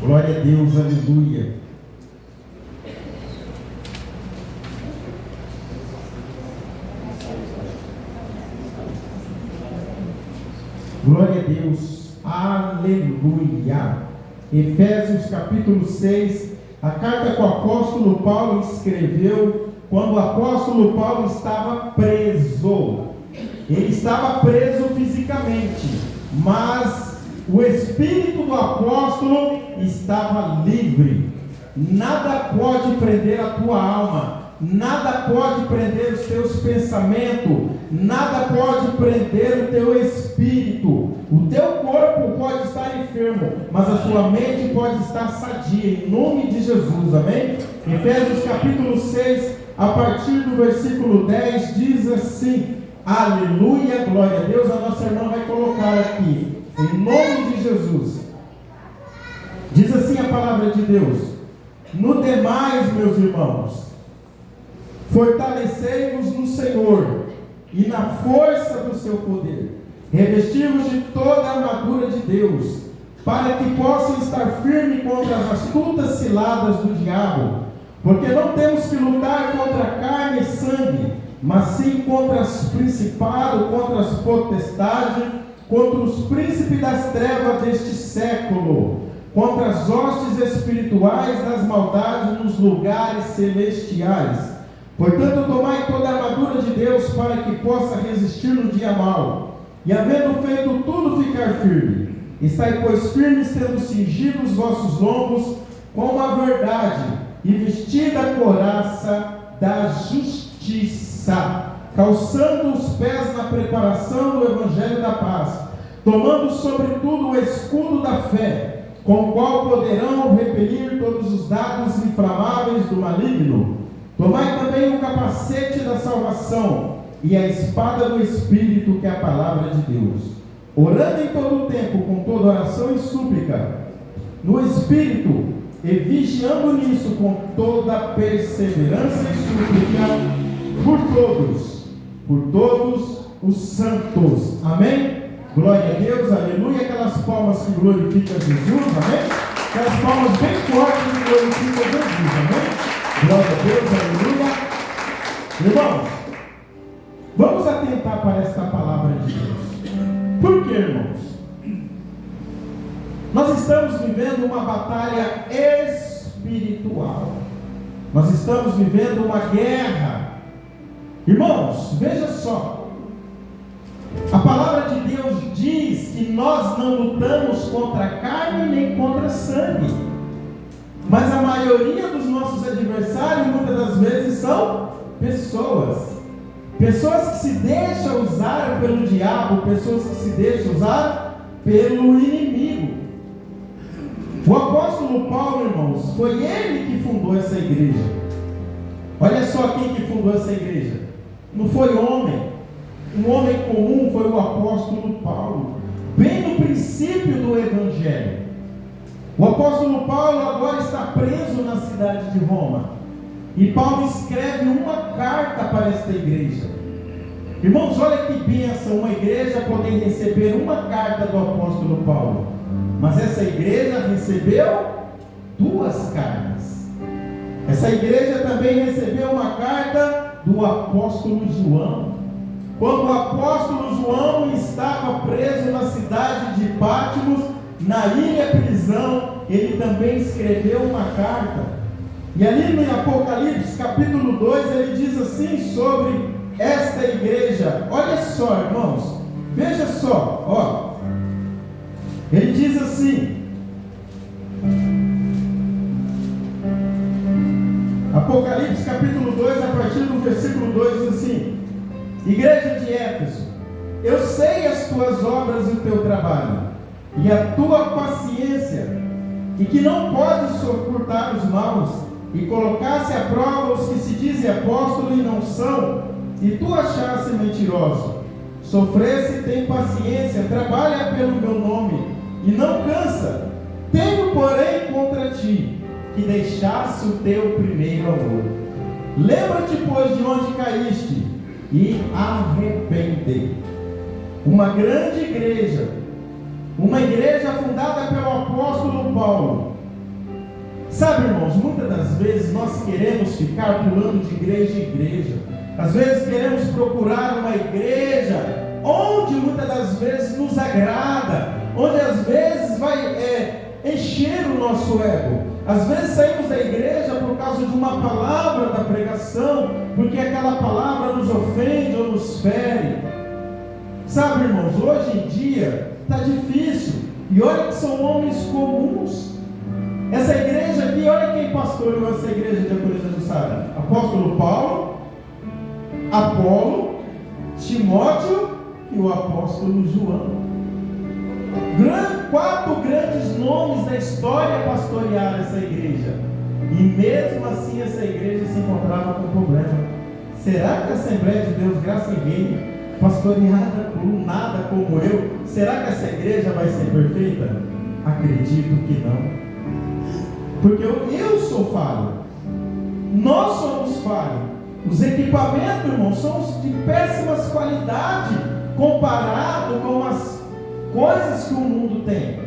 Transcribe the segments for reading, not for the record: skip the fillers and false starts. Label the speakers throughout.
Speaker 1: Glória a Deus, aleluia. Glória a Deus, aleluia. Efésios capítulo 6, a carta que o apóstolo Paulo escreveu quando o apóstolo Paulo estava preso. Ele estava preso fisicamente, mas o espírito do apóstolo estava livre. Nada pode prender a tua alma, nada pode prender os teus pensamentos, nada pode prender o teu espírito. O teu corpo pode estar enfermo, mas a sua mente pode estar sadia, em nome de Jesus, amém? Efésios capítulo 6, a partir do versículo 10, diz assim: aleluia, glória a Deus. A nossa irmã vai colocar aqui, em nome de Jesus. Diz assim a palavra de Deus: no demais, meus irmãos, fortalecei-vos no Senhor e na força do seu poder, revesti-vos de toda a armadura de Deus, para que possam estar firmes contra as astutas ciladas do diabo, porque não temos que lutar contra carne e sangue, mas sim contra os principados, contra as potestades, contra os príncipes das trevas deste século, contra as hostes espirituais das maldades nos lugares celestiais. Portanto, tomai toda a armadura de Deus, para que possa resistir no dia mau, e havendo feito tudo, ficar firme. Estai, pois, firmes, tendo cingido os vossos lombos com a verdade, e vestida a couraça da justiça, calçando os pés na preparação do evangelho da paz, tomando sobretudo o escudo da fé, com o qual poderão repelir todos os dardos inflamáveis do maligno. Tomai também o capacete da salvação e a espada do Espírito, que é a palavra de Deus, orando em todo o tempo com toda oração e súplica no Espírito, e vigiando nisso com toda perseverança e súplica por todos os santos. Amém? Glória a Deus, aleluia. Aquelas palmas que glorificam Jesus, amém? Aquelas palmas bem fortes que glorificam Jesus, amém? Glória a Deus, aleluia. Irmãos, vamos atentar para esta palavra de Deus. Por quê, irmãos? Nós estamos vivendo uma batalha espiritual. Nós estamos vivendo uma guerra. Irmãos, veja só. A palavra de Deus diz que nós não lutamos contra carne nem contra sangue. Mas a maioria dos nossos adversários, muitas das vezes, são pessoas. Pessoas que se deixam usar pelo diabo, pessoas que se deixam usar pelo inimigo. O apóstolo Paulo, irmãos, foi ele que fundou essa igreja. Olha só quem que fundou essa igreja. Não foi homem. Um homem comum, foi o apóstolo Paulo. Bem no princípio do evangelho. O apóstolo Paulo agora está preso na cidade de Roma. E Paulo escreve uma carta para esta igreja. Irmãos, olha que bênção uma igreja poder receber uma carta do apóstolo Paulo. Mas essa igreja recebeu duas cartas. Essa igreja também recebeu uma carta do apóstolo João. Quando o apóstolo João estava preso na cidade de Patmos, na ilha prisão, ele também escreveu uma carta. E ali no Apocalipse capítulo 2, ele diz assim sobre esta igreja. Olha só, irmãos, veja só, ó. Ele diz assim, Apocalipse capítulo 2, a partir do versículo 2, diz assim: igreja de Éfeso, eu sei as tuas obras e o teu trabalho, e a tua paciência, e que não podes suportar os maus, e colocasse à prova os que se dizem apóstolos e não são, e tu achasse mentiroso. Sofresse e tem paciência, trabalha pelo meu nome, e não cansa. Tenho, porém, contra ti, que deixasse o teu primeiro amor. Lembra-te, pois, de onde caíste, e arrepende. Uma grande igreja, uma igreja fundada pelo apóstolo Paulo, Sabe, irmãos, muitas das vezes nós queremos ficar pulando de igreja em igreja. Às vezes queremos procurar uma igreja onde muitas das vezes nos agrada, onde às vezes vai encher o nosso ego. Às vezes saímos da igreja por causa de uma palavra da pregação, porque aquela palavra nos ofende ou nos fere. Sabe, irmãos, hoje em dia está difícil, e olha que são homens comuns. Essa igreja aqui, olha quem pastoreou essa igreja de Acolhida de Sara: apóstolo Paulo, Apolo, Timóteo e o apóstolo João. 4 grandes nomes da história pastorearam essa igreja, e mesmo assim essa igreja se encontrava com problema. Será que a Assembleia de Deus Graça e Reino, pastoreada por um nada como eu, será que essa igreja vai ser perfeita? Acredito que não, porque eu sou falho, nós somos falhos. Os equipamentos, irmãos, são de péssimas qualidade comparado com as coisas que o mundo tem.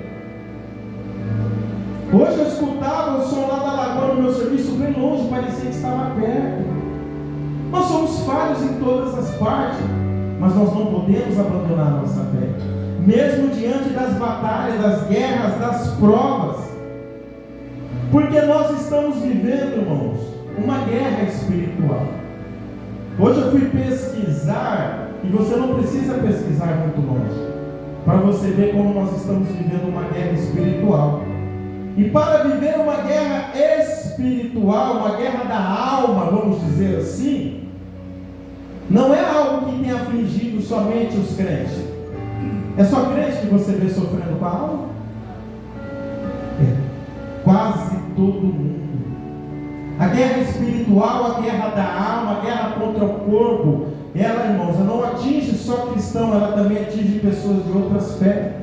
Speaker 1: Hoje eu escutava o som lá da lagoa no meu serviço bem longe, parecia que estava perto. Nós somos falhos em todas as partes, mas nós não podemos abandonar a nossa fé, mesmo diante das batalhas, das guerras, das provas, porque nós estamos vivendo, irmãos, uma guerra espiritual. Hoje eu fui pesquisar, e você não precisa pesquisar muito longe, para você ver como nós estamos vivendo uma guerra espiritual. E para viver uma guerra espiritual, uma guerra da alma, vamos dizer assim, não é algo que tem afligido somente os crentes. É só crente que você vê sofrendo com a alma? Quase todo mundo. A guerra espiritual, a guerra da alma, a guerra contra o corpo, ela, irmãos, não atinge só cristão, ela também atinge pessoas de outras fés.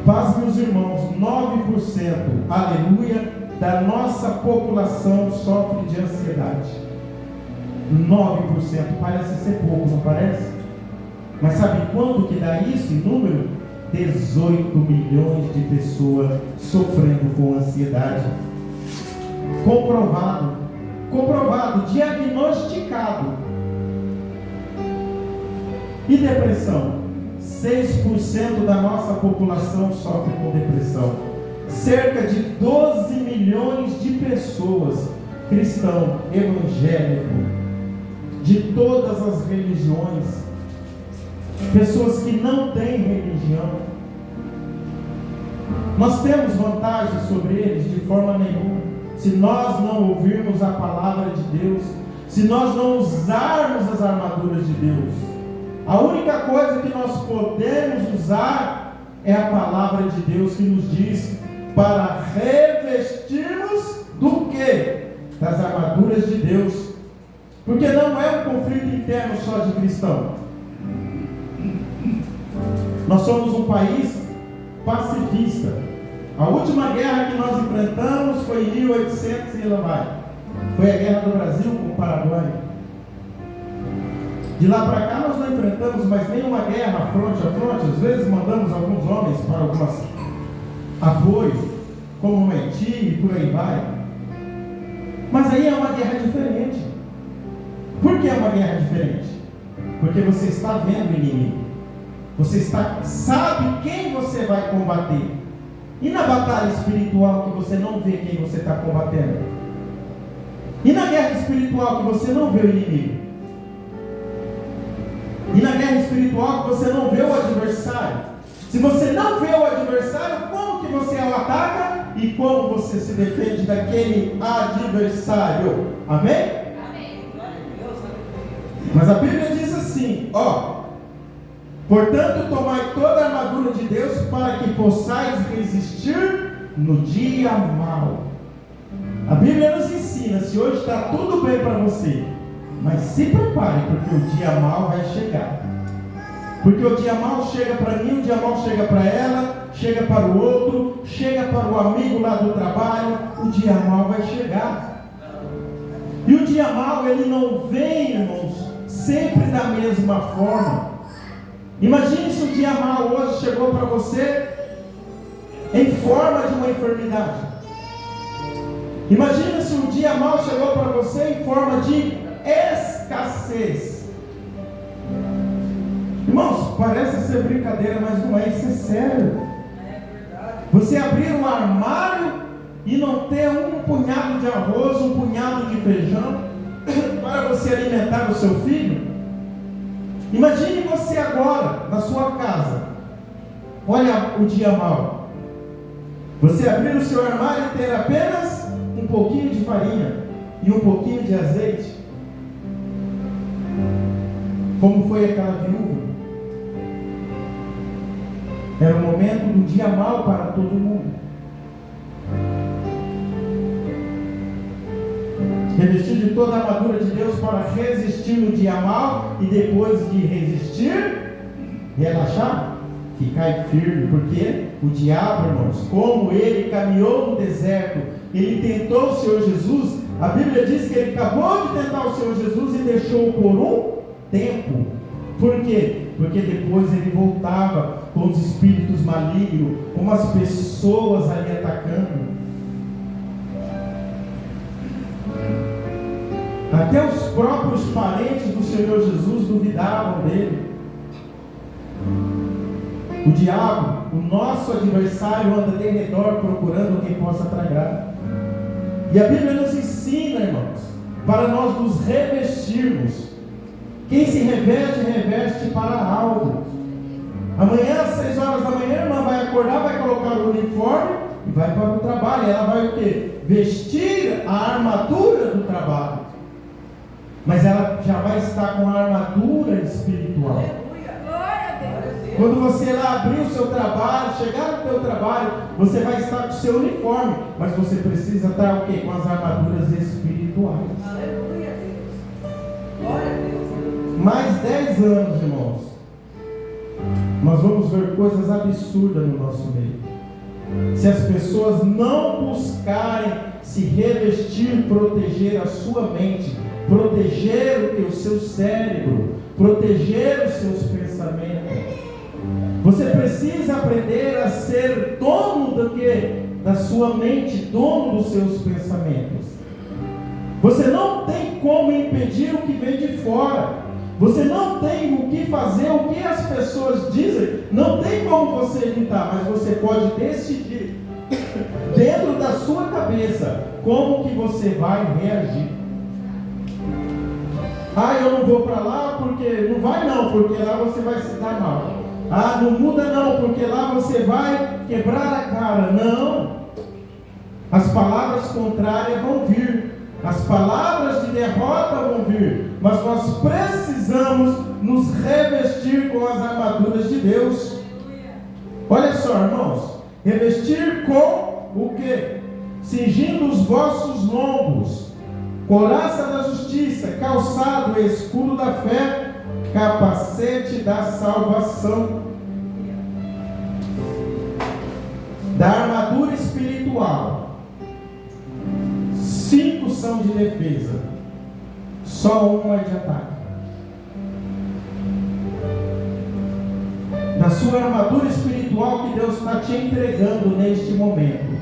Speaker 1: Paz, meus irmãos, 9%, aleluia, da nossa população sofre de ansiedade. 9%, parece ser pouco, não parece? Mas sabe quanto que dá isso em número? 18 milhões de pessoas sofrendo com ansiedade. Comprovado, diagnosticado. E depressão? 6% da nossa população sofre com depressão. Cerca de 12 milhões de pessoas, cristão, evangélico, de todas as religiões, pessoas que não têm religião. Nós temos vantagem sobre eles? De forma nenhuma. Se nós não ouvirmos a palavra de Deus, se nós não usarmos as armaduras de Deus, a única coisa que nós podemos usar é a palavra de Deus, que nos diz para revestirmos do quê? Das armaduras de Deus. Porque não é um conflito interno só de cristão. Nós somos um país pacifista. A última guerra que nós enfrentamos foi em 1800 e lá vai. Foi a guerra do Brasil com o Paraguai. De lá para cá nós não enfrentamos mais nenhuma guerra fronte a fronte. Às vezes mandamos alguns homens para algumas apoios, como Haiti e por aí vai. Mas aí é uma guerra diferente. Por que é uma guerra diferente? Porque você está vendo o inimigo. Você sabe quem você vai combater. E na batalha espiritual que você não vê quem você está combatendo? E na guerra espiritual que você não vê o inimigo? E na guerra espiritual que você não vê o adversário? Se você não vê o adversário, como que você o ataca? E como você se defende daquele adversário? Amém? Amém. Mas a Bíblia diz assim, portanto, tomai toda a armadura de Deus para que possais resistir no dia mau. A Bíblia nos ensina, se hoje está tudo bem para você, mas se prepare, porque o dia mau vai chegar. Porque o dia mau chega para mim, o dia mau chega para ela, chega para o outro, chega para o amigo lá do trabalho, o dia mau vai chegar. E o dia mau, ele não vem, irmãos, sempre da mesma forma. Imagine se o dia mau hoje chegou para você em forma de uma enfermidade. Imagina se um dia mal chegou para você em forma de escassez. Irmãos, parece ser brincadeira, mas não é, isso é sério. Você abrir um armário e não ter um punhado de arroz, um punhado de feijão para você alimentar o seu filho. Imagine você agora na sua casa. Olha o dia mau. Você abrir o seu armário e ter apenas um pouquinho de farinha e um pouquinho de azeite. Como foi aquela viúva? Era o momento do dia mau para todo mundo. Revestir de toda a armadura de Deus para resistir no dia mau e depois de resistir, relaxar, ficar firme. Porque o diabo, irmãos, como ele caminhou no deserto, ele tentou o Senhor Jesus. A Bíblia diz que ele acabou de tentar o Senhor Jesus e deixou por um tempo. Por quê? Porque depois ele voltava com os espíritos malignos, com as pessoas ali atacando. Até os próprios parentes do Senhor Jesus duvidavam dele. O diabo, o nosso adversário, anda de redor procurando quem possa tragar. E a Bíblia nos ensina, irmãos, para nós nos revestirmos. Quem se reveste, reveste para algo. Amanhã, às 6 horas da manhã, a irmã vai acordar, vai colocar o uniforme e vai para o trabalho. Ela vai o quê? Vestir a armadura do trabalho. Mas ela já vai estar com a armadura espiritual. Quando você lá abrir o seu trabalho, chegar no seu trabalho, você vai estar com o seu uniforme. Mas você precisa estar o quê? Com as armaduras espirituais.
Speaker 2: Aleluia, Deus. Glória a Deus.
Speaker 1: Mais 10 anos, irmãos, nós vamos ver coisas absurdas no nosso meio. Se as pessoas não buscarem se revestir, proteger a sua mente, proteger o seu cérebro, proteger os seus pensamentos. Você precisa aprender a ser dono do quê? Da sua mente, dono dos seus pensamentos. Você não tem como impedir o que vem de fora. Você não tem o que fazer, o que as pessoas dizem. Não tem como você evitar, mas você pode decidir dentro da sua cabeça como que você vai reagir. Ah, eu não vou para lá porque... Não vai não, porque lá você vai se dar mal. Ah, não muda não, porque lá você vai quebrar a cara. Não. As palavras contrárias vão vir. As palavras de derrota vão vir. Mas nós precisamos nos revestir com as armaduras de Deus. Olha só, irmãos. Revestir com o quê? Cingindo os vossos lombos, couraça da justiça, calçado, escudo da fé, capacete da salvação, da armadura espiritual. 5 são de defesa, só uma é de ataque. Da sua armadura espiritual que Deus está te entregando neste momento,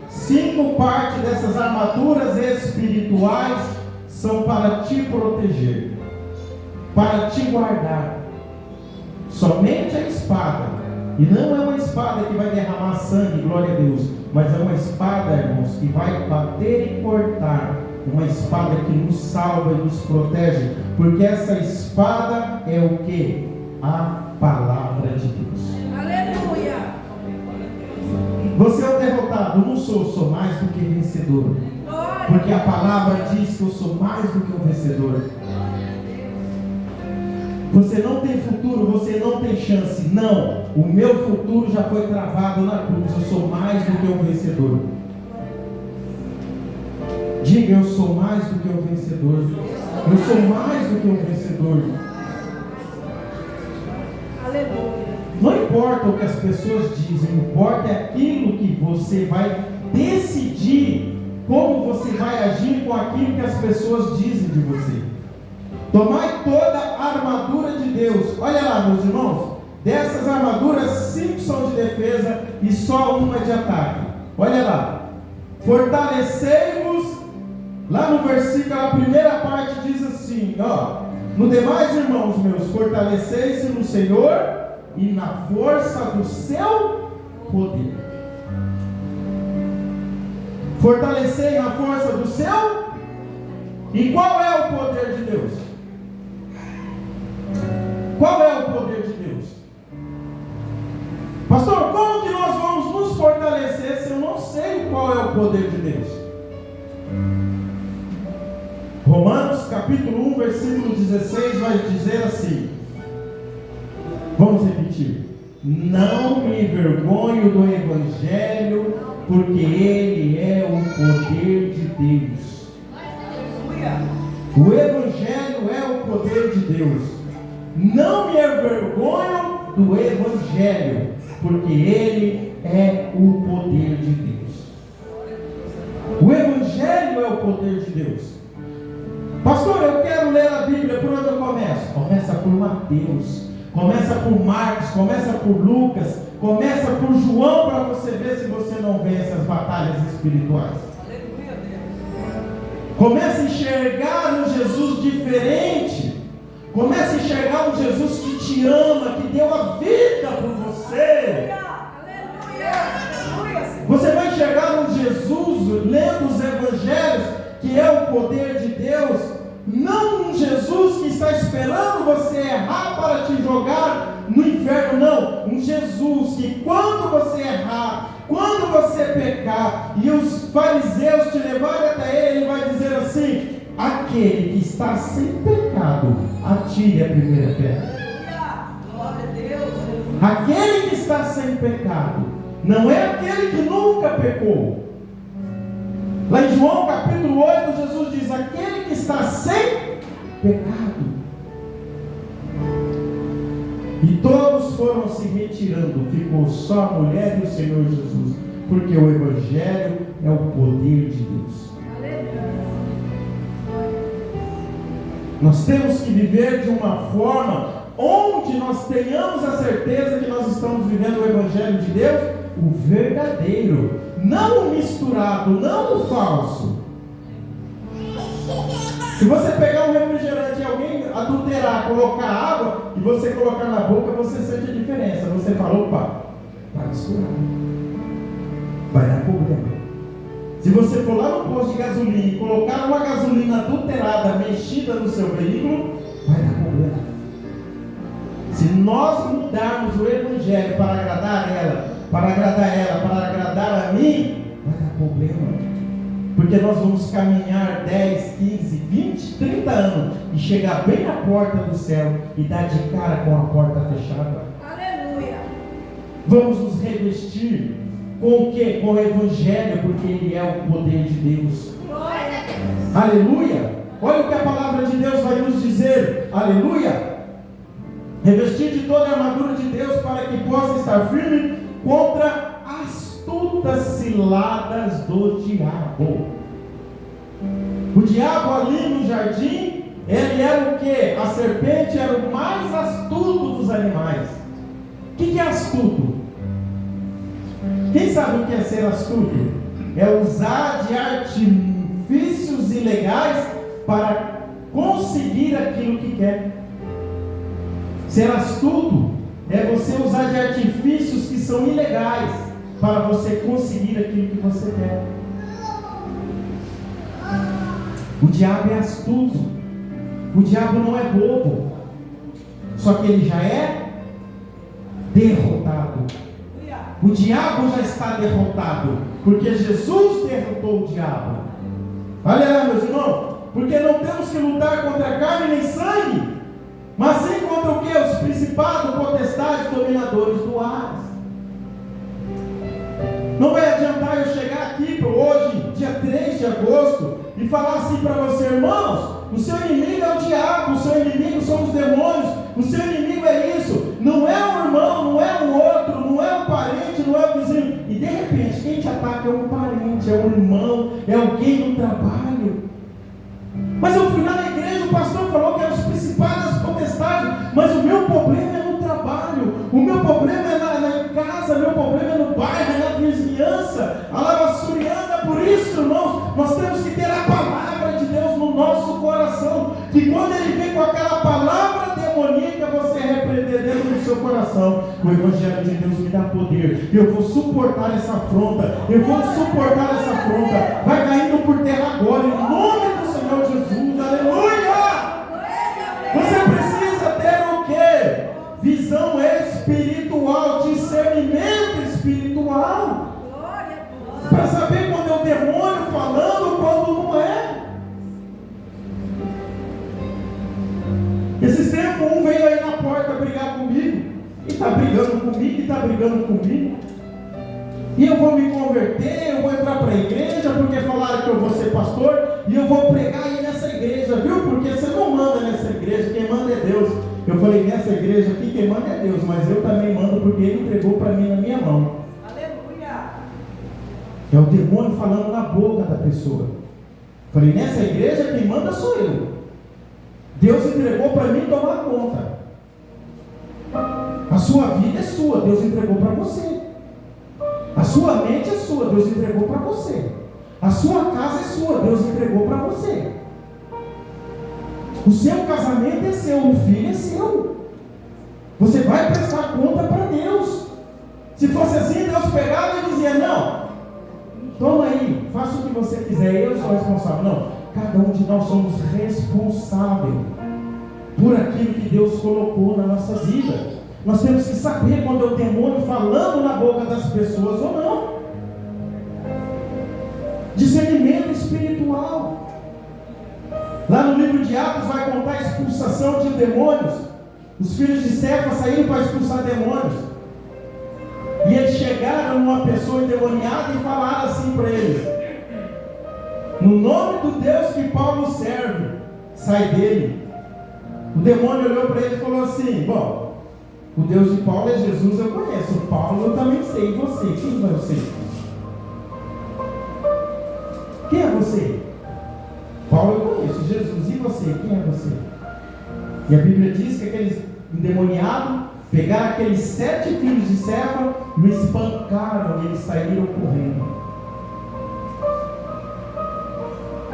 Speaker 1: 5 partes dessas armaduras espirituais são para te proteger, para te guardar. Somente a espada, e não é uma espada que vai derramar sangue, glória a Deus, mas é uma espada, irmãos, que vai bater e cortar, uma espada que nos salva e nos protege, porque essa espada é o que? A palavra de Deus.
Speaker 2: Aleluia.
Speaker 1: Você é um derrotado? Não sou mais do que vencedor, porque a palavra diz que eu sou mais do que um vencedor. Você não tem futuro, você não tem chance. Não, o meu futuro já foi travado na cruz. Eu sou mais do que um vencedor. Diga, eu sou mais do que um vencedor. Eu sou mais do que um vencedor.
Speaker 2: Aleluia.
Speaker 1: Não importa o que as pessoas dizem, importa é aquilo que você vai decidir, como você vai agir com aquilo que as pessoas dizem de você. Tomai toda a armadura de Deus. Olha lá, meus irmãos. Dessas armaduras, 5 são de defesa e só uma é de ataque. Olha lá. Fortalecei-vos, lá no versículo, a primeira parte diz assim, ó: no demais, irmãos meus, fortalecei-se no Senhor e na força do seu poder. Fortalecei na força do seu. E qual é o poder de Deus? Qual é o poder de Deus? Pastor, como que nós vamos nos fortalecer se eu não sei qual é o poder de Deus? Romanos capítulo 1, versículo 16 vai dizer assim. Vamos repetir. Não me envergonho do Evangelho, porque ele é o poder de Deus. O Evangelho é o poder de Deus. Não me envergonho do Evangelho, porque ele é o poder de Deus. O Evangelho é o poder de Deus. Pastor, eu quero ler a Bíblia, por onde eu começo? Começa por Mateus, começa por Marcos, começa por Lucas, começa por João, para você ver se você não vence as batalhas espirituais. Comece a enxergar um Jesus diferente. Comece a enxergar um Jesus que te ama, que deu a vida por você. Você vai enxergar um Jesus, lendo os evangelhos, que é o poder de Deus. Não um Jesus que está esperando você errar para te jogar no inferno, não. Um Jesus que quando você errar, quando você pecar e os fariseus te levarem até ele vai dizer assim: aquele que está sem pecado, atire a primeira pedra. Aquele que está sem pecado, não é aquele que nunca pecou. Lá em João capítulo 8, Jesus diz: aquele que está sem pecado. E todos foram se retirando, ficou só a mulher e o Senhor Jesus, porque o Evangelho é o poder de Deus. Nós temos que viver de uma forma onde nós tenhamos a certeza que nós estamos vivendo o Evangelho de Deus, o verdadeiro, não o misturado, não o falso. Se você pegar um refrigerante e alguém adulterar, colocar água e você colocar na boca, você sente a diferença. Você fala: opa, está misturado, vai dar problema. Se você for lá no posto de gasolina e colocar uma gasolina adulterada, mexida no seu veículo, vai dar problema. Se nós mudarmos o Evangelho para agradar ela, para agradar a mim, vai dar problema. Porque nós vamos caminhar 10, 15, 20, 30 anos e chegar bem na porta do céu e dar de cara com a porta fechada. Aleluia! Vamos nos revestir com o quê? Com o Evangelho, porque ele é o poder de Deus. Glória a Deus! Aleluia! Olha o que a palavra de Deus vai nos dizer. Aleluia! Revestir de toda a armadura de Deus para que possa estar firme contra astutas ciladas do diabo. O diabo ali no jardim, ele era o que? A serpente era o mais astuto dos animais. O que é astuto? Quem sabe o que é ser astuto? É usar de artifícios ilegais para conseguir aquilo que quer. Ser astuto é você usar de artifícios que são ilegais para você conseguir aquilo que você quer. O diabo é astuto. O diabo não é bobo. Só que ele já é derrotado. O diabo já está derrotado, porque Jesus derrotou o diabo. Olha lá, meus irmãos, porque não temos que lutar contra carne nem sangue, mas sim contra o que? Os principados, potestades, dominadores do ar. Não vai adiantar eu chegar aqui hoje, dia 3 de agosto, e falar assim para você: irmãos, o seu inimigo é o diabo, o seu inimigo são os demônios, o seu inimigo é isso. Não é o irmão, não é o outro, não é o parente, não é o vizinho. E de repente, quem te ataca é um parente, é um irmão, é alguém do trabalho. Mas eu fui lá na igreja, o pastor falou que eram os principais das potestades, mas o meu problema é no trabalho, o meu problema é na casa, o meu problema é no bairro, é na vizinhança, a lavassuriana. Por isso coração, o Evangelho de Deus me dá poder. Eu vou suportar essa afronta. Eu vou suportar essa afronta. Vai caindo por terra agora, em nome do Senhor Jesus. Aleluia! Você precisa ter o quê? Visão espiritual, discernimento espiritual. Para saber quando é o demônio falando, quando não é. Esses tempos um veio aí na porta brigar comigo. E está brigando comigo, e está brigando comigo. E eu vou me converter, eu vou entrar para a igreja, porque falaram que eu vou ser pastor, e eu vou pregar aí nessa igreja, viu? Porque você não manda nessa igreja, quem manda é Deus. Eu falei, nessa igreja aqui quem manda é Deus, mas eu também mando porque Ele entregou para mim na minha mão.
Speaker 2: Aleluia!
Speaker 1: É o demônio falando na boca da pessoa. Falei, nessa igreja quem manda sou eu. Deus entregou para mim tomar conta. A sua vida é sua, Deus entregou para você. A sua mente é sua, Deus entregou para você. A sua casa é sua, Deus entregou para você. O seu casamento é seu, o filho é seu. Você vai prestar conta para Deus. Se fosse assim, Deus pegava e dizia, não, toma aí, faça o que você quiser, eu sou responsável. Não, cada um de nós somos responsáveis por aquilo que Deus colocou na nossa vida. Nós temos que saber quando é o demônio falando na boca das pessoas ou não. Discernimento espiritual. Lá no livro de Atos vai contar a expulsação de demônios. Os filhos de Cefa saíram para expulsar demônios. E eles chegaram numa pessoa endemoniada e falaram assim para eles: no nome do Deus que Paulo serve, sai dele. O demônio olhou para ele e falou assim: bom, o Deus de Paulo é Jesus, eu conheço. O Paulo eu também sei. E você? Quem é você? Quem é você? Paulo eu conheço. Jesus, e você? Quem é você? E a Bíblia diz que aqueles endemoniados pegaram aqueles 7 filhos de Cefa, o espancaram e eles saíram correndo.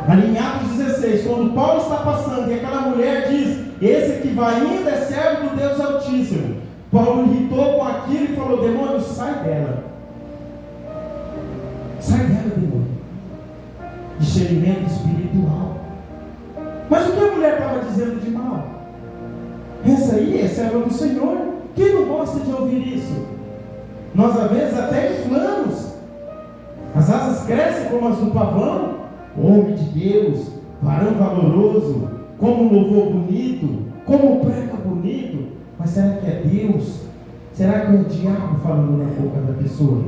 Speaker 1: Ali em Atos 16, quando Paulo está passando e aquela mulher diz: esse que vai ainda é servo do Deus Altíssimo. Paulo irritou com aquilo e falou: demônio, sai dela. Sai dela, demônio. Discernimento espiritual. Mas o que a mulher estava dizendo de mal? Essa aí é serva do Senhor. Quem não gosta de ouvir isso? Nós às vezes até inflamos. As asas crescem como as do pavão. Homem de Deus, varão valoroso, como um louvor bonito, como prega bonito. Mas será que é Deus? Será que é o diabo falando na boca da pessoa?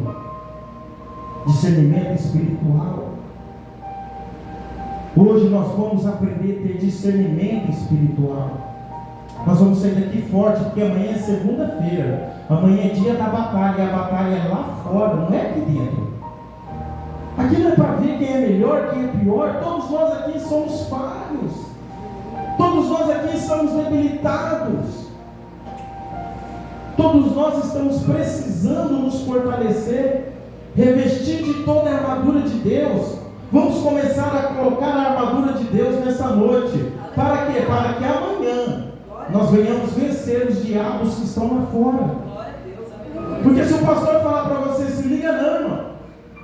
Speaker 1: Discernimento espiritual. Hoje nós vamos aprender a ter discernimento espiritual. Nós vamos sair daqui forte, porque amanhã é segunda-feira. Amanhã é dia da batalha, e a batalha é lá fora, não é aqui dentro. Aqui não é para ver quem é melhor, quem é pior. Todos nós aqui somos falhos. Todos nós aqui somos debilitados. Todos nós estamos precisando nos fortalecer, revestir de toda a armadura de Deus. Vamos começar a colocar a armadura de Deus nessa noite. Para quê? Para que amanhã nós venhamos vencer os diabos que estão lá fora. Porque se o pastor falar para você, se liga não, irmão,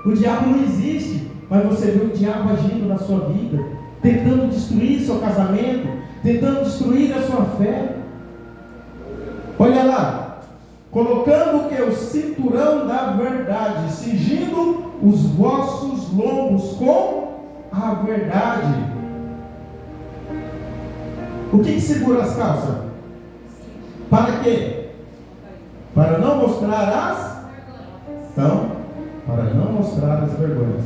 Speaker 1: o diabo não existe, mas você vê o diabo agindo na sua vida, tentando destruir seu casamento, tentando destruir a sua fé. Olha lá, colocando o que? O cinturão da verdade, cingindo os vossos lombos com a verdade. O que segura as calças? Para quê? Para não mostrar as... Então, para não mostrar as vergonhas.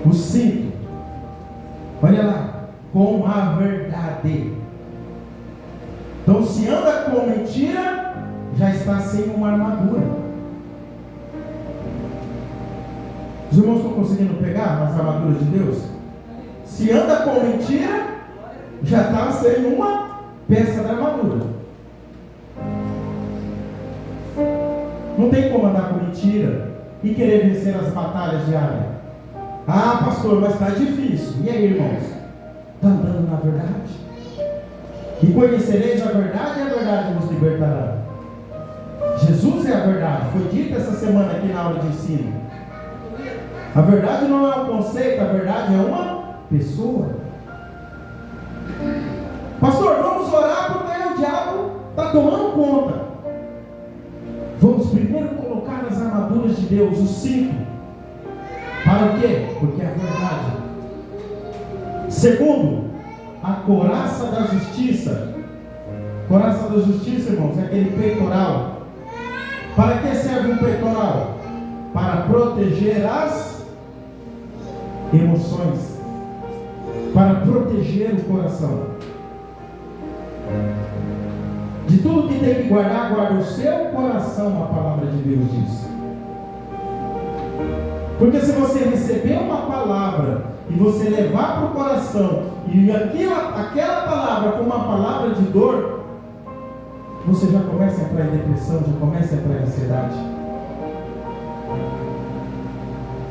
Speaker 1: O cinto, olha lá, com a verdade. Então, se anda com mentira, já está sem uma armadura. Os irmãos estão conseguindo pegar as armaduras de Deus? Se anda com mentira, já está sem uma peça da armadura. Não tem como andar com mentira e querer vencer as batalhas diárias. Ah, pastor, mas está difícil. E aí, irmãos? Está andando na verdade? E conhecereis a verdade, e a verdade vos libertará. Jesus é a verdade. Foi dito essa semana aqui na aula de ensino. A verdade não é um conceito, a verdade é uma pessoa. Pastor, vamos orar porque o diabo está tomando conta. Vamos primeiro colocar as armaduras de Deus, os 5. Para o quê? Porque é a verdade. Segundo, a couraça da justiça. Couraça da justiça, irmãos, é aquele peitoral. Para que serve um peitoral? Para proteger as emoções, para proteger o coração. De tudo que tem que guardar, guarda o seu coração, a palavra de Deus diz. Porque se você receber uma palavra e você levar para o coração, e aquela palavra for uma palavra de dor, você já começa a entrar em depressão, já começa a entrar em ansiedade.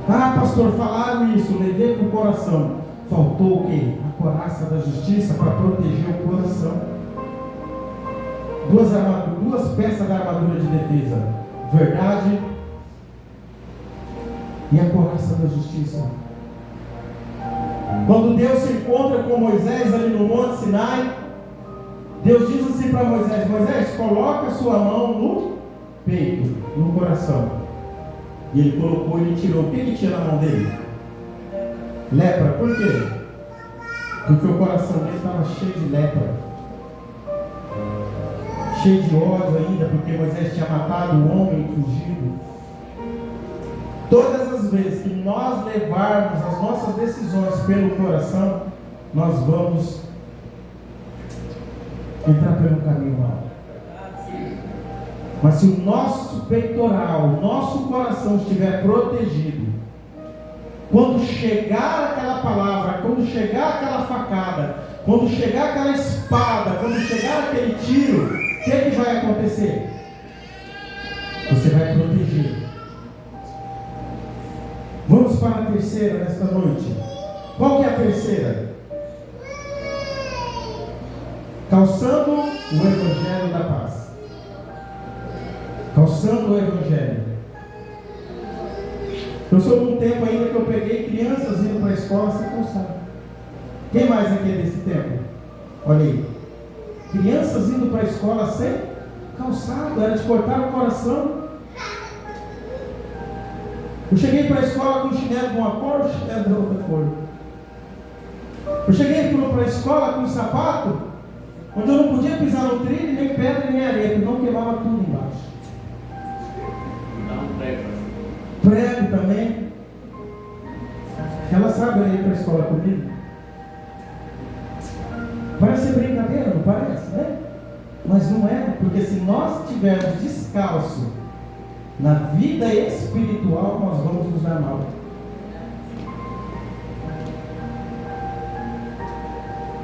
Speaker 1: Ah, pastor, falaram isso, levei para o coração. Faltou o quê? A couraça da justiça para proteger o coração. Duas peças da armadura de defesa: verdade e a couraça da justiça. Quando Deus se encontra com Moisés ali no Monte Sinai, Deus diz assim para Moisés: Moisés, coloca a sua mão no peito, no coração. E ele colocou, ele tirou. O que tinha na mão dele? Lepra. Por quê? Porque o coração dele estava cheio de lepra, cheio de ódio ainda, porque Moisés tinha matado o homem fugido. Todas as vezes que nós levarmos as nossas decisões pelo coração, nós vamos entrar pelo caminho mal. Mas se o nosso peitoral, o nosso coração estiver protegido, quando chegar aquela palavra, quando chegar aquela facada, quando chegar aquela espada, quando chegar aquele tiro, o que vai acontecer? Você vai proteger. Vamos para a terceira nesta noite. Qual que é a terceira? Calçando o Evangelho da paz. Calçando o Evangelho. Eu sou de um tempo ainda que eu peguei crianças indo para a escola sem calçado. Quem mais aqui é desse tempo? Olha aí. Crianças indo para a escola sem calçado. Era de cortar o coração. Eu cheguei para a escola com chinelo de uma cor, chinelo de outra cor. Eu cheguei para a escola com um sapato onde eu não podia pisar no trilho, nem pedra, nem areia, porque não queimava tudo embaixo. Prego também. Ela sabe ir para a escola comigo? Parece brincadeira, não parece, né? Mas não é, porque se nós estivermos descalços na vida espiritual, nós vamos nos dar mal.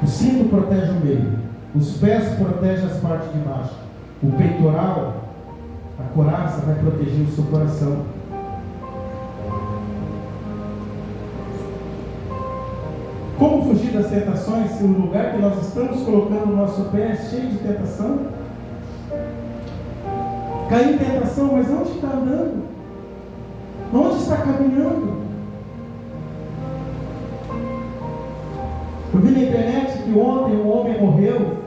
Speaker 1: O cinto protege o meio, os pés protegem as partes de baixo, o peitoral, a couraça vai proteger o seu coração. Como fugir das tentações se o lugar que nós estamos colocando o nosso pé é cheio de tentação? Cair em tentação, mas onde está andando? Onde está caminhando? Eu vi na internet que ontem um homem morreu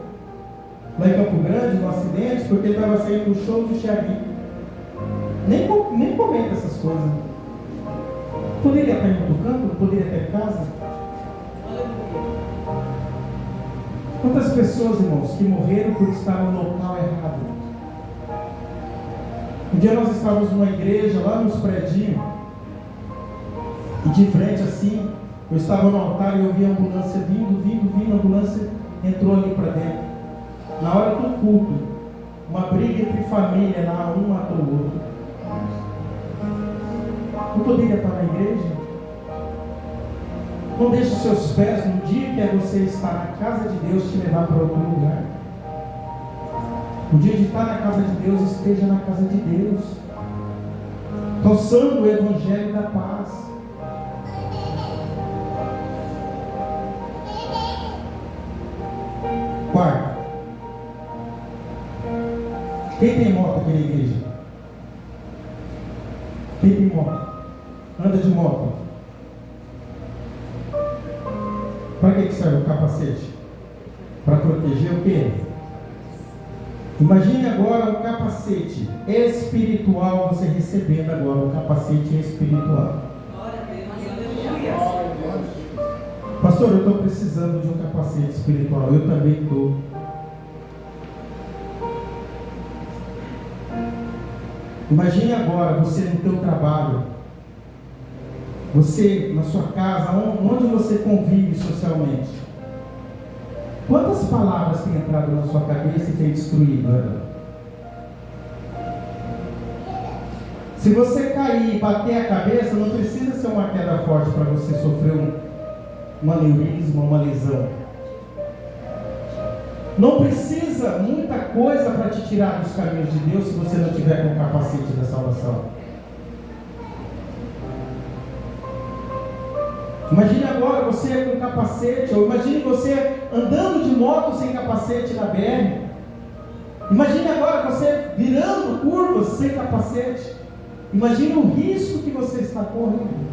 Speaker 1: lá em Campo Grande, num acidente, porque ele estava saindo do show do Thiaguinho. Nem comenta essas coisas. Poderia estar em outro canto, poderia estar em casa. Quantas pessoas, irmãos, que morreram por estar no local errado? Um dia nós estávamos numa igreja, lá nos predinhos, e de frente assim, eu estava no altar e eu vi a ambulância vindo, a ambulância entrou ali para dentro. Na hora do culto, uma briga entre família lá, um matou o outro. Não poderia estar na igreja? Não deixe os seus pés, no dia que é você estar na casa de Deus, te levar para outro lugar. No dia de estar na casa de Deus, esteja na casa de Deus, calçando o Evangelho da paz. Quarto, Quem tem moto aqui na igreja? Quem tem moto? Anda de moto. Para que serve o capacete? Para proteger o quê? Imagine agora um capacete espiritual, você recebendo agora um capacete espiritual. Pastor, eu estou precisando de um capacete espiritual. Eu também estou. Imagine agora você no teu trabalho, você na sua casa, onde você convive socialmente. Quantas palavras têm entrado na sua cabeça e têm destruído ela? Se você cair e bater a cabeça, não precisa ser uma queda forte para você sofrer um aneurisma, uma lesão. Não precisa muita coisa para te tirar dos caminhos de Deus se você não tiver com o capacete da salvação. Imagine agora você com capacete, ou imagine você andando de moto sem capacete na BR. Imagine agora você virando curvas sem capacete. Imagine o risco que você está correndo.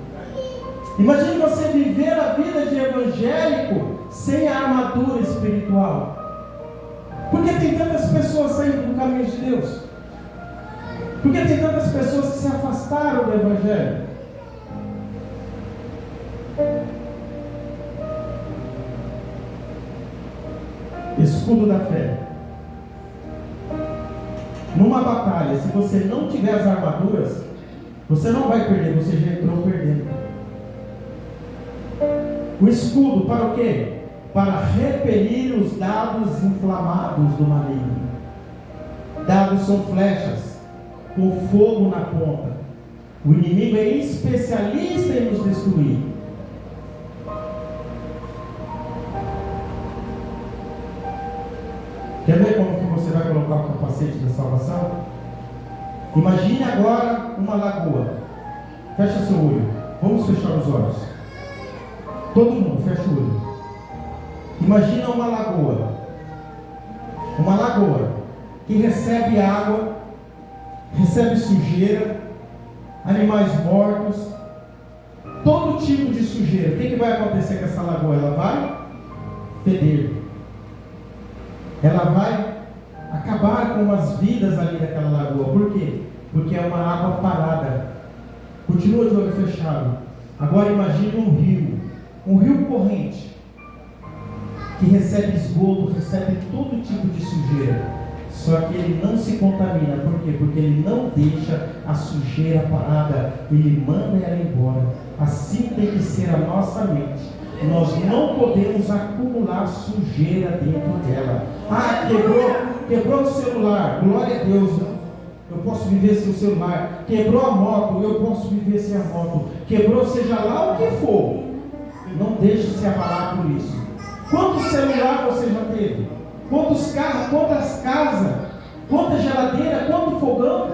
Speaker 1: Imagine você viver a vida de evangélico sem a armadura espiritual. Por que tem tantas pessoas saindo do caminho de Deus? Por que tem tantas pessoas que se afastaram do evangelho? Escudo da fé. Numa batalha, se você não tiver as armaduras, você não vai perder, você já entrou perdendo. O escudo para o quê? Para repelir os dados inflamados do maligno. Dados são flechas com fogo na ponta. O inimigo é especialista em nos destruir. Quer ver como que você vai colocar o capacete da salvação? Imagine agora uma lagoa. Fecha seu olho. Vamos fechar os olhos. Todo mundo, fecha o olho. Imagina uma lagoa. Uma lagoa que recebe água, recebe sujeira, animais mortos, todo tipo de sujeira. O que vai acontecer com essa lagoa? Ela vai feder. Ela vai acabar com as vidas ali daquela lagoa. Por quê? Porque é uma água parada. Continua de olho fechado. Agora imagine um rio corrente, que recebe esgoto, recebe todo tipo de sujeira. Só que ele não se contamina. Por quê? Porque ele não deixa a sujeira parada. Ele manda ela embora. Assim tem que ser a nossa mente. Nós não podemos acumular sujeira dentro dela. Ah, quebrou o celular. Glória a Deus. Eu posso viver sem o celular. Quebrou a moto. Eu posso viver sem a moto. Quebrou seja lá o que for. Não deixe se abalar por isso. Quantos celulares você já teve? Quantos carros? Quantas casas? Quanta geladeira? Quanto fogão?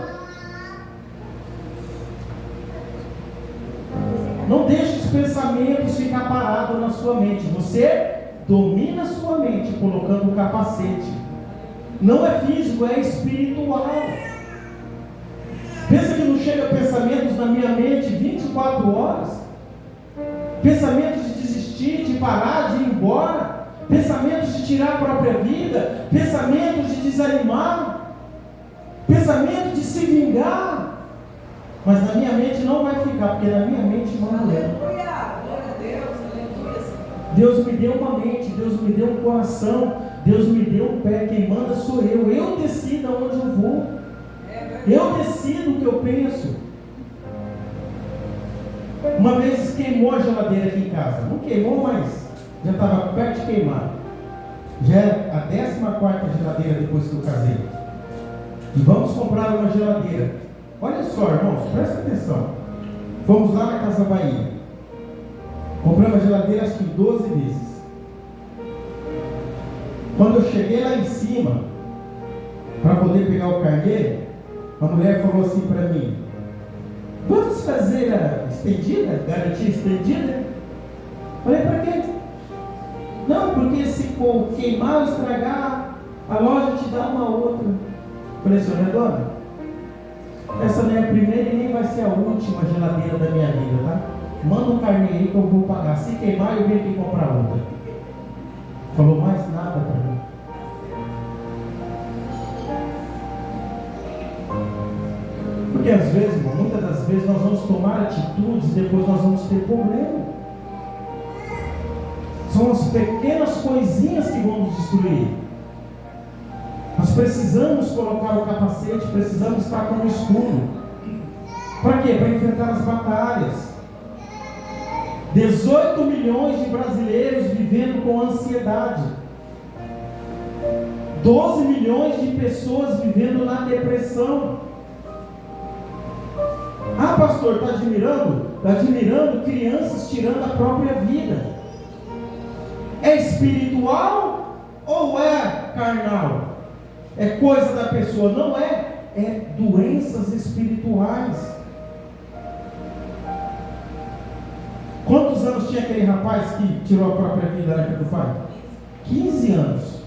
Speaker 1: Não deixe os pensamentos ficar parados na sua mente. Você domina a sua mente colocando o capacete. Não é físico, é espiritual. Pensa que não chega pensamentos na minha mente 24 horas? Pensamentos de desistir, de parar, de ir embora. Pensamentos de tirar a própria vida. Pensamentos de desanimar. Pensamentos de se vingar. Mas na minha mente não vai ficar, porque na minha mente não é.
Speaker 2: Glória a Deus, aleluia.
Speaker 1: Deus me deu uma mente, Deus me deu um coração, Deus me deu um pé, quem manda sou eu. Eu decido aonde eu vou. Eu decido o que eu penso. Uma vez queimou a geladeira aqui em casa. Não queimou, mas já estava perto de queimar. Já é a 14ª geladeira depois que eu casei. E vamos comprar uma geladeira. Olha só, irmãos, presta atenção. Fomos lá na Casa Bahia. Compramos a geladeira acho que 12 vezes. Quando eu cheguei lá em cima, para poder pegar o carnê, a mulher falou assim para mim: vamos fazer a estendida, garantia estendida? Falei, para quê? Não, porque se queimar ou estragar, a loja te dá uma outra. Falei, senhor Redondo, essa não é a primeira e nem vai ser a última geladeira da minha vida, tá? Manda um carnê aí que eu vou pagar. Se queimar, eu venho aqui comprar outra. Falou mais nada para mim. Porque às vezes, irmão, muitas das vezes nós vamos tomar atitudes e depois nós vamos ter problema. São as pequenas coisinhas que vão nos destruir. Nós precisamos colocar o capacete, precisamos estar com o escudo. Para quê? Para enfrentar as batalhas. 18 milhões de brasileiros vivendo com ansiedade. 12 milhões de pessoas vivendo na depressão. Ah, pastor, está admirando? Está admirando crianças tirando a própria vida. É espiritual ou é carnal? É coisa da pessoa? Não é. É doenças espirituais. Quantos anos tinha aquele rapaz que tirou a própria vida na casa do pai? 15 anos.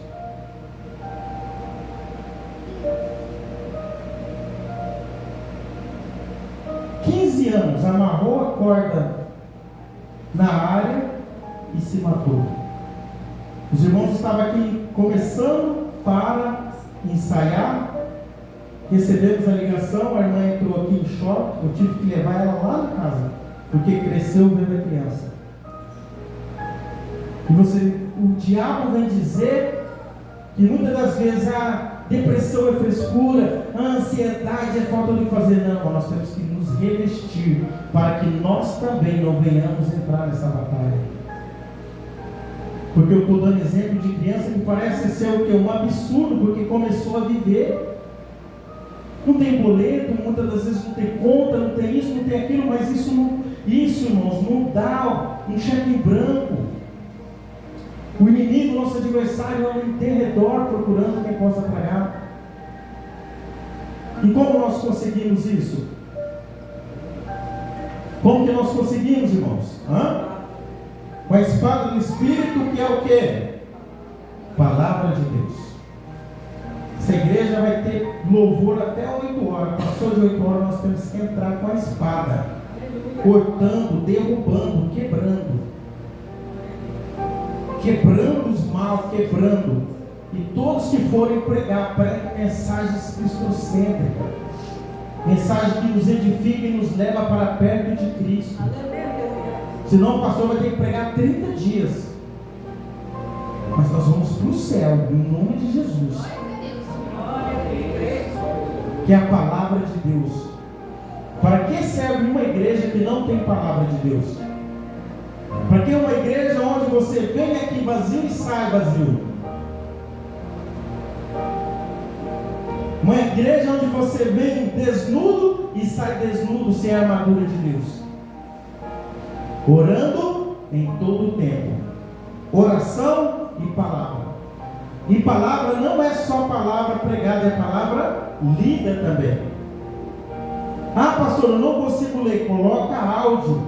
Speaker 1: Anos, amarrou a corda na área e se matou. Os irmãos estavam aqui começando para ensaiar. Recebemos a ligação, a irmã entrou aqui em choque. Eu tive que levar ela lá na casa, porque cresceu vendo a criança. E o diabo vem dizer que muitas das vezes a depressão é frescura, a ansiedade é falta de fazer. Não, nós temos que nos revestir para que nós também não venhamos entrar nessa batalha. Porque eu estou dando exemplo de criança que parece ser o quê? Um absurdo, porque começou a viver. Não tem boleto, muitas das vezes não tem conta, não tem isso, não tem aquilo, mas isso, irmãos, não dá um cheque em branco. O inimigo, nosso adversário, é em derredor procurando quem possa tragar. E como nós conseguimos isso? Como que nós conseguimos, irmãos? Com a espada do Espírito, que é o quê? Palavra de Deus. Essa igreja vai ter louvor até 8 horas. Passou de 8 horas, nós temos que entrar com a espada, cortando, derrubando, quebrando os mal, quebrando. E todos que forem pregar, preguem mensagens cristocêntricas, mensagem que nos edifica e nos leva para perto de Cristo. Senão o pastor vai ter que pregar 30 dias. Mas nós vamos para o céu, em nome de Jesus, que é a palavra de Deus. Para que serve uma igreja que não tem palavra de Deus? Para que uma igreja onde você vem aqui vazio e sai vazio? Uma igreja onde você vem desnudo e sai desnudo, sem a armadura de Deus. Orando em todo o tempo. Oração e palavra. E palavra não é só palavra pregada, é palavra lida também. Ah, pastor, eu não consigo ler. Coloca áudio.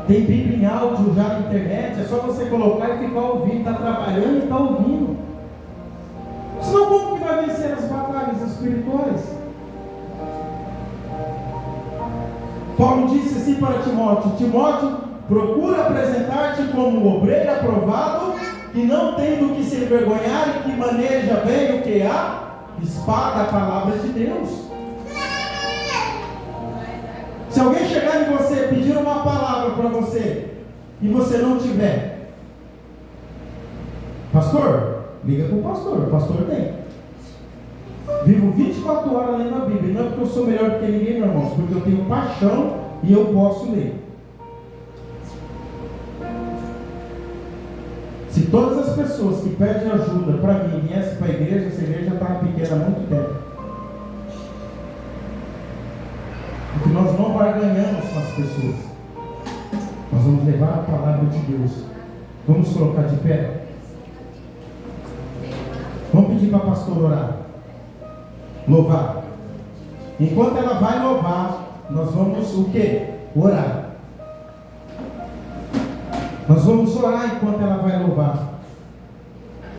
Speaker 1: Tem Bíblia em áudio já na internet. É só você colocar e ficar ouvindo. Está trabalhando e está ouvindo. Senão como que vai vencer as batalhas espirituais? Paulo disse assim para Timóteo: Timóteo, procura apresentar-te como um obreiro aprovado, que não tem do que se envergonhar e que maneja bem o que? A espada, a palavra de Deus. Se alguém chegar em você e pedir uma palavra para você e você não tiver, pastor, liga para o pastor tem. Vivo 24 horas lendo a Bíblia. Não é porque eu sou melhor do que ninguém, não, irmãos, porque eu tenho paixão e eu posso ler. Se todas as pessoas que pedem ajuda para mim viessem para a igreja, essa igreja já estava pequena há muito tempo. Porque nós não barganhamos com as pessoas. Nós vamos levar a palavra de Deus. Vamos colocar de pé. Vamos pedir para a pastora orar. Louvar. Enquanto ela vai louvar, nós vamos o quê? Orar. Nós vamos orar enquanto ela vai louvar.